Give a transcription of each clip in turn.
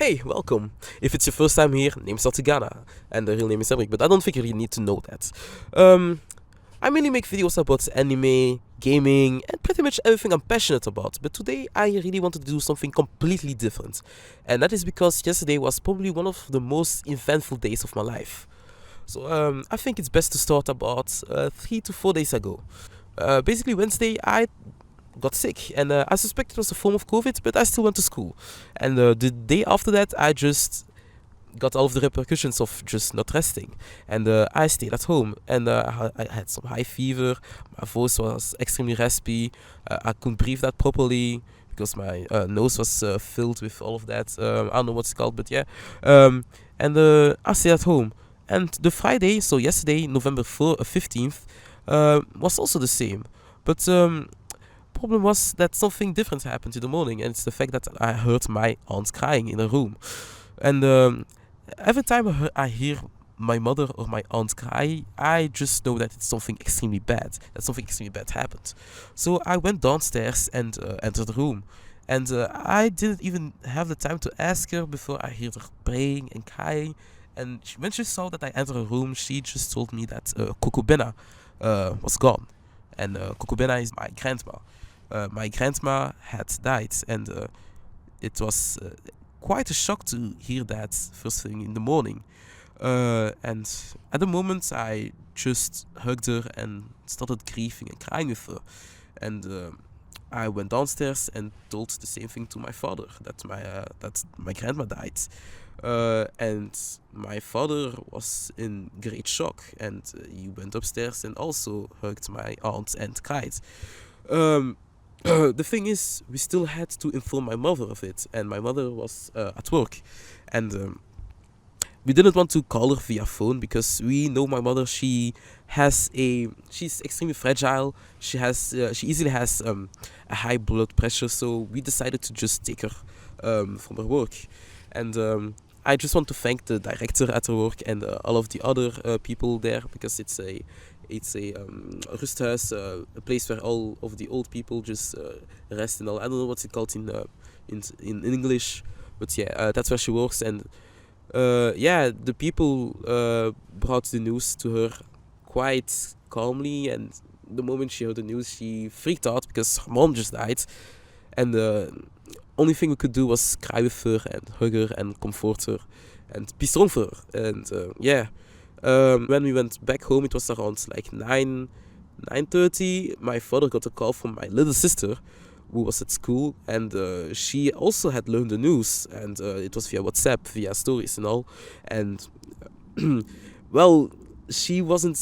Hey, welcome. If it's your first time here, name's Ghana, and the real name is Eric, but I don't think you really need to know that. I mainly make videos about anime, gaming, and pretty much everything I'm passionate about, but today I really wanted to do something completely different. And that is because yesterday was probably one of the most eventful days of my life. So I think it's best to start about 3 to 4 days ago. Basically, Wednesday I got sick, and I suspect it was a form of COVID, but I still went to school. And the day after that, I just got all of the repercussions of just not resting, and I stayed at home. And I had some high fever. My voice was extremely raspy. I couldn't breathe that properly because my nose was filled with all of that. I don't know what's it called, but yeah. And I stayed at home. And the Friday, so yesterday, November 15th, was also the same. But problem was that something different happened in the morning, and it's the fact that I heard my aunt crying in a room. And every time I hear my mother or my aunt cry, I just know that it's something extremely bad, that something extremely bad happened. So I went downstairs and entered the room. And I didn't even have the time to ask her before I heard her praying and crying. And when she saw that I entered her room, she just told me that Kokobena was gone. And Kokobena is my grandma. My grandma had died, and it was quite a shock to hear that first thing in the morning. And at the moment, I just hugged her and started grieving and crying with her. And I went downstairs and told the same thing to my father, that my grandma died. And my father was in great shock, and he went upstairs and also hugged my aunt and cried. Um, the thing is, we still had to inform my mother of it, and my mother was at work, and we didn't want to call her via phone because we know my mother. She's extremely fragile. She easily has a high blood pressure, so we decided to just take her from her work, and I just want to thank the director at her work and all of the other people there, because it's a rusthuis, a place where all of the old people just rest and all. I don't know what's it called in English, but yeah, that's where she works. And yeah, the people brought the news to her quite calmly, and the moment she heard the news, she freaked out because her mom just died, and the only thing we could do was cry with her and hug her and comfort her and be strong for her. And yeah, when we went back home, it was around like 9:30. My father got a call from my little sister, who was at school, and she also had learned the news, and it was via WhatsApp, via stories and all. And well, she wasn't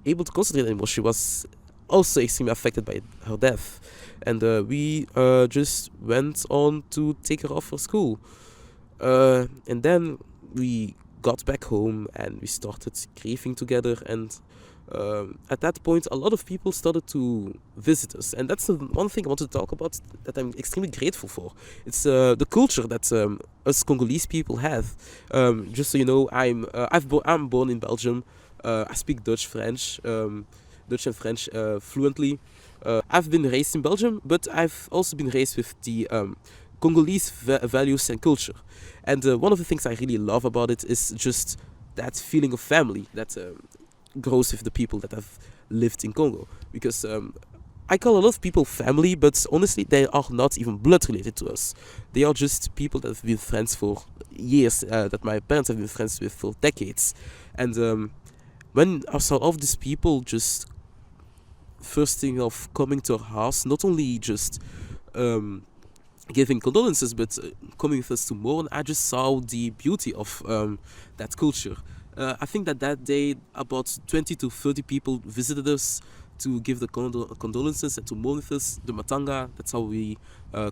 able to concentrate anymore. She was also extremely affected by her death, and we just went on to take her off for school. And then we got back home and we started grieving together, and at that point a lot of people started to visit us, and that's the one thing I want to talk about that I'm extremely grateful for. It's the culture that us Congolese people have. Just so you know, I'm born in Belgium. I speak Dutch and French fluently. I've been raised in Belgium, but I've also been raised with the Congolese values and culture. And one of the things I really love about it is just that feeling of family that grows with the people that have lived in Congo. Because I call a lot of people family, but honestly, they are not even blood related to us. They are just people that have been friends for years, that my parents have been friends with for decades. And when I saw all of these people just first thing of coming to our house, not only just giving condolences, but coming with us to mourn, I just saw the beauty of that culture. I think that day about 20 to 30 people visited us to give the condolences and to mourn with us, the matanga, that's how we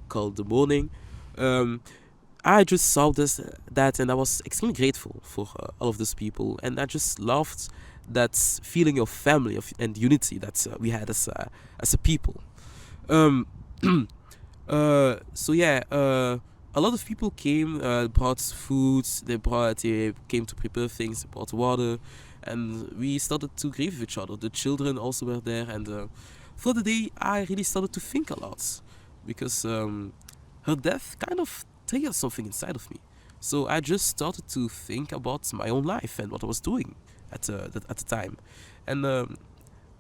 call the mourning. Um, I just saw that, and I was extremely grateful for all of those people, and I just loved that feeling of family and unity that we had as a people. Um, so yeah, a lot of people came, brought food, they came to prepare things, they brought water, and we started to grieve with each other. The children also were there, and for the day, I really started to think a lot, because her death kind of triggered something inside of me. So I just started to think about my own life and what I was doing at the time. And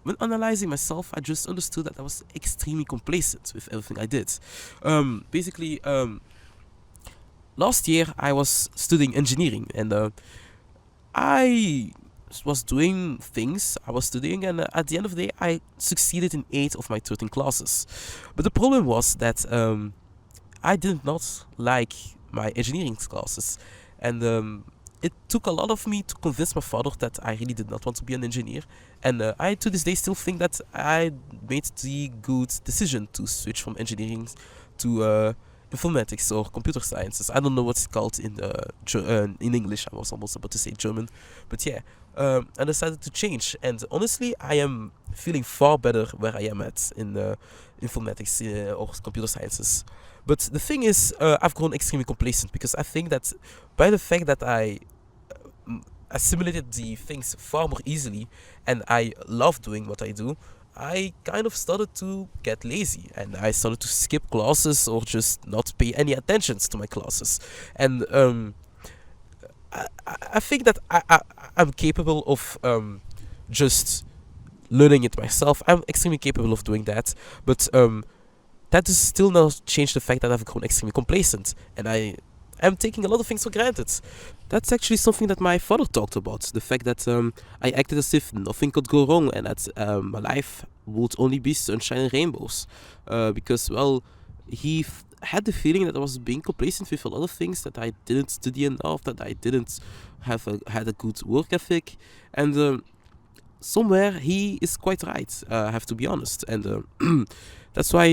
when analyzing myself, I just understood that I was extremely complacent with everything I did. Basically, last year I was studying engineering, and I was doing things I was studying, and at the end of the day, I succeeded in 8 of my 13 classes. But the problem was that I did not like my engineering classes, and it took a lot of me to convince my father that I really did not want to be an engineer. And I, to this day, still think that I made the good decision to switch from engineering to informatics or computer sciences. I don't know what's called in English. I was almost about to say German, but yeah. I decided to change, and honestly, I am feeling far better where I am at in informatics or computer sciences. But the thing is, I've grown extremely complacent because I think that by the fact that I assimilated the things far more easily and I love doing what I do, I kind of started to get lazy and I started to skip classes or just not pay any attention to my classes. And I think that I'm capable of just learning it myself. I'm extremely capable of doing that, but that does still not change the fact that I've grown extremely complacent and I am taking a lot of things for granted. That's actually something that my father talked about. The fact that I acted as if nothing could go wrong and that my life would only be sunshine and rainbows. Because, well, had the feeling that I was being complacent with a lot of things, that I didn't study enough, that I didn't had a good work ethic. And somewhere he is quite right, I have to be honest. And that's why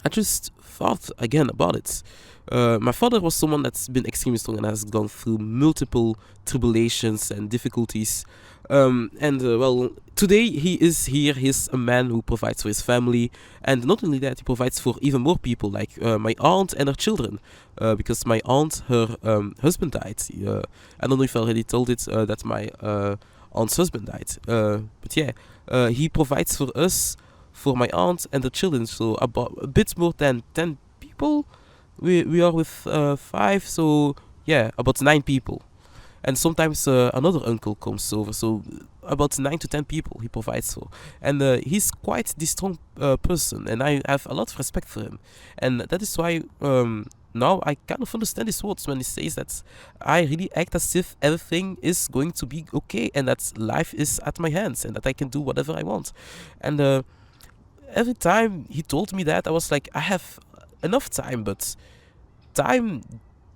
I just thought again about it. My father was someone that's been extremely strong and has gone through multiple tribulations and difficulties. And well, today he is here. He's a man who provides for his family, and not only that, he provides for even more people, like my aunt and her children. Because my aunt, her husband died. I don't know if I already told it that my aunt's husband died. But yeah, he provides for us, for my aunt and the children. So about a bit more than 10 people. We are with 5, so yeah, about 9 people. And sometimes another uncle comes over, so about 9 to 10 people he provides for. And he's quite the strong person, and I have a lot of respect for him. And that is why now I kind of understand his words when he says that I really act as if everything is going to be okay and that life is at my hands and that I can do whatever I want. And every time he told me that, I was like, I have enough time, but time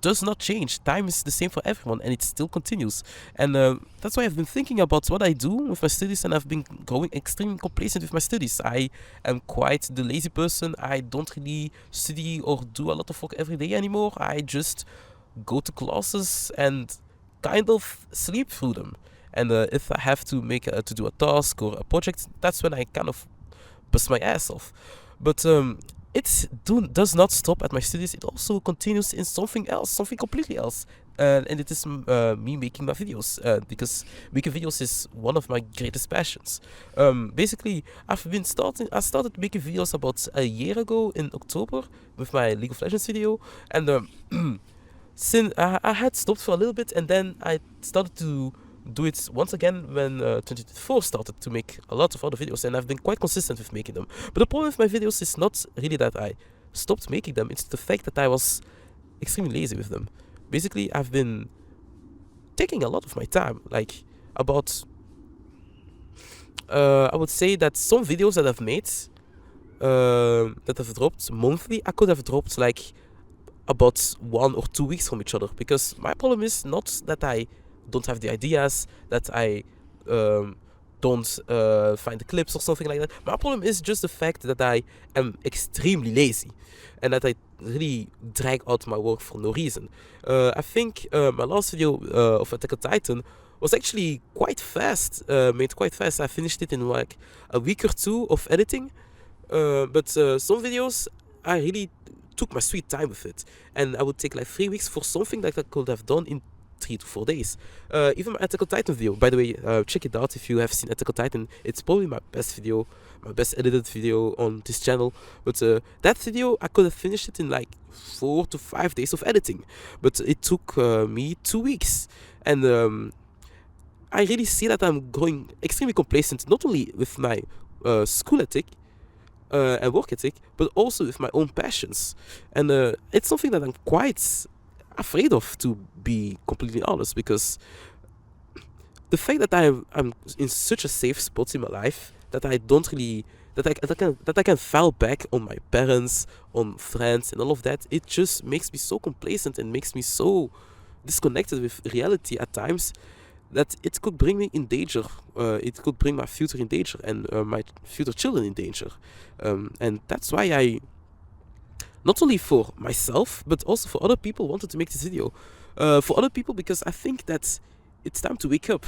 does not change. Time is the same for everyone, and it still continues. And that's why I've been thinking about what I do with my studies, and I've been growing extremely complacent with my studies. I am quite the lazy person. I don't really study or do a lot of work every day anymore. I just go to classes and kind of sleep through them. And if I have to to do a task or a project, that's when I kind of bust my ass off. But does not stop at my studies. It also continues in something else, something completely else. And it is me making my videos, because making videos is one of my greatest passions. Basically, I started making videos about a year ago in October with my League of Legends video, and since I had stopped for a little bit, and then I started to do it once again when 2024 started to make a lot of other videos, and I've been quite consistent with making them. But the problem with my videos is not really that I stopped making them, it's the fact that I was extremely lazy with them. Basically, I've been taking a lot of my time, like about I would say that some videos that I've made that have dropped monthly, I could have dropped like about 1 or 2 weeks from each other, because my problem is not that I don't have the ideas, that I don't find the clips or something like that. My problem is just the fact that I am extremely lazy and that I really drag out my work for no reason. I think my last video of Attack on Titan was actually quite fast, made quite fast. I finished it in like a week or 2 of editing, but some videos I really took my sweet time with it, and I would take like 3 weeks for something that I could have done in 3 to 4 days. Even my Attack on Titan video, by the way, check it out if you have seen Attack on Titan. It's probably my best video, my best edited video on this channel. But that video, I could have finished it in like 4 to 5 days of editing, but it took me 2 weeks. And I really see that I'm growing extremely complacent, not only with my school ethic and work ethic, but also with my own passions. And it's something that I'm quite afraid of, to be completely honest, because the fact that I'm in such a safe spot in my life that I don't really that I can fall back on my parents, on friends, and all of that, it just makes me so complacent and makes me so disconnected with reality at times, that it could bring me in danger. It could bring my future in danger, and my future children in danger. And that's why I, not only for myself, but also for other people, wanted to make this video. For other people, because I think that it's time to wake up.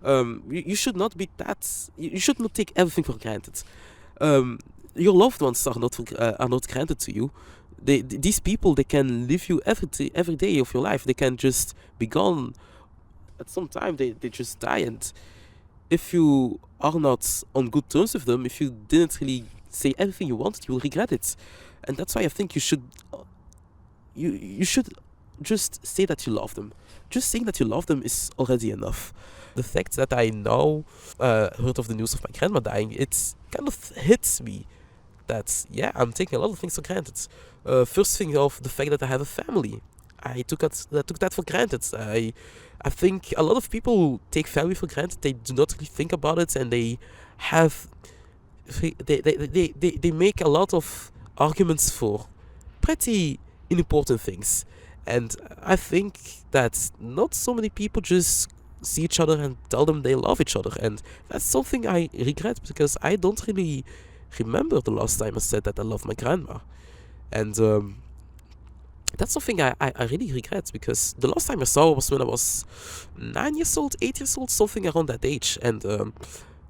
You should not be that. You should not take everything for granted. Your loved ones are not granted to you. These people, they can live you every day of your life. They can just be gone. At some time, they just die. And if you are not on good terms with them, if you didn't really say everything you wanted, you will regret it. And that's why I think you should just say that you love them. Just saying that you love them is already enough. The fact that I now heard of the news of my grandma dying, it kind of hits me that, yeah, I'm taking a lot of things for granted. First thing off, the fact that I have a family. I took that for granted. I think a lot of people take family for granted. They do not really think about it, and they make a lot of arguments for pretty unimportant things. And I think that not so many people just see each other and tell them they love each other. And that's something I regret, because I don't really remember the last time I said that I love my grandma. And that's something I really regret, because the last time I saw her was when I was 9 years old, 8 years old, something around that age. And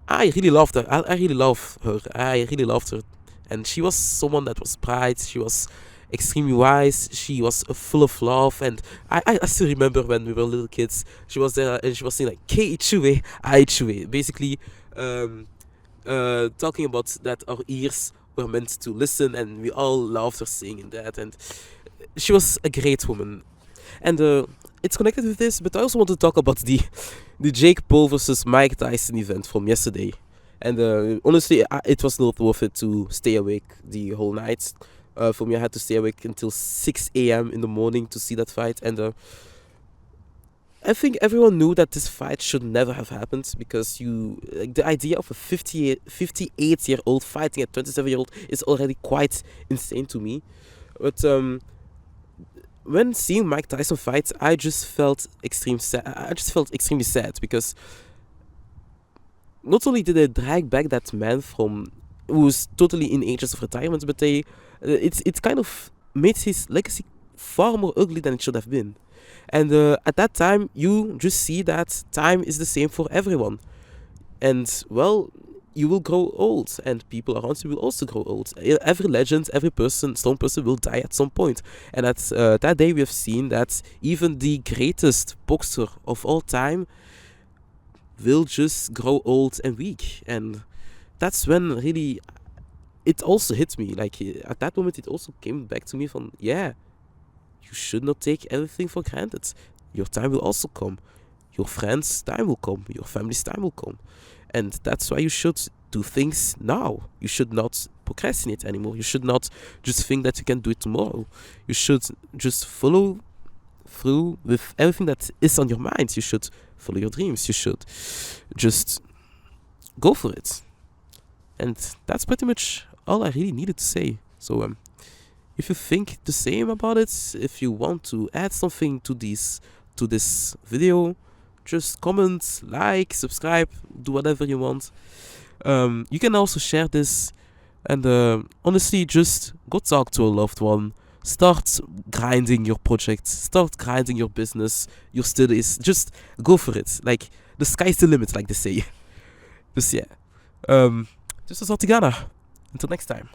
I really loved her. I really love her. I really loved her. And she was someone that was bright. She was extremely wise. She was full of love. And I still remember when we were little kids, she was there and she was saying like, K Ichue, I Ichue. Basically, talking about that our ears were meant to listen, and we all loved her singing that. And she was a great woman. And it's connected with this, but I also want to talk about the Jake Paul versus Mike Tyson event from yesterday. And honestly, it was not worth it to stay awake the whole night. For me, I had to stay awake until 6 a.m. in the morning to see that fight. And I think everyone knew that this fight should never have happened, because the idea of a 58-year-old fighting a 27-year-old is already quite insane to me. But when seeing Mike Tyson fight, I just felt extremely sad, because not only did they drag back that man from who was totally in ages of retirement, but it's kind of made his legacy far more ugly than it should have been. And at that time, you just see that time is the same for everyone. And, well, you will grow old, and people around you will also grow old. Every legend, every strong person will die at some point. And at that day, we have seen that even the greatest boxer of all time will just grow old and weak. And that's when really it also hit me. Like, at that moment, it also came back to me from, yeah, you should not take everything for granted. Your time will also come. Your friends' time will come. Your family's time will come. And that's why you should do things now. You should not procrastinate anymore. You should not just think that you can do it tomorrow. You should just follow through with everything that is on your mind. You should follow your dreams. You should just go for it. And that's pretty much all I really needed to say. So if you think the same about it, if you want to add something to this video, just comment, like, subscribe, do whatever you want. You can also share this, and honestly, just go talk to a loved one. Start grinding your project. Start grinding your business, your studies. Just go for it. Like, the sky's the limit, like they say. Just, yeah. This was Ortigana. Until next time.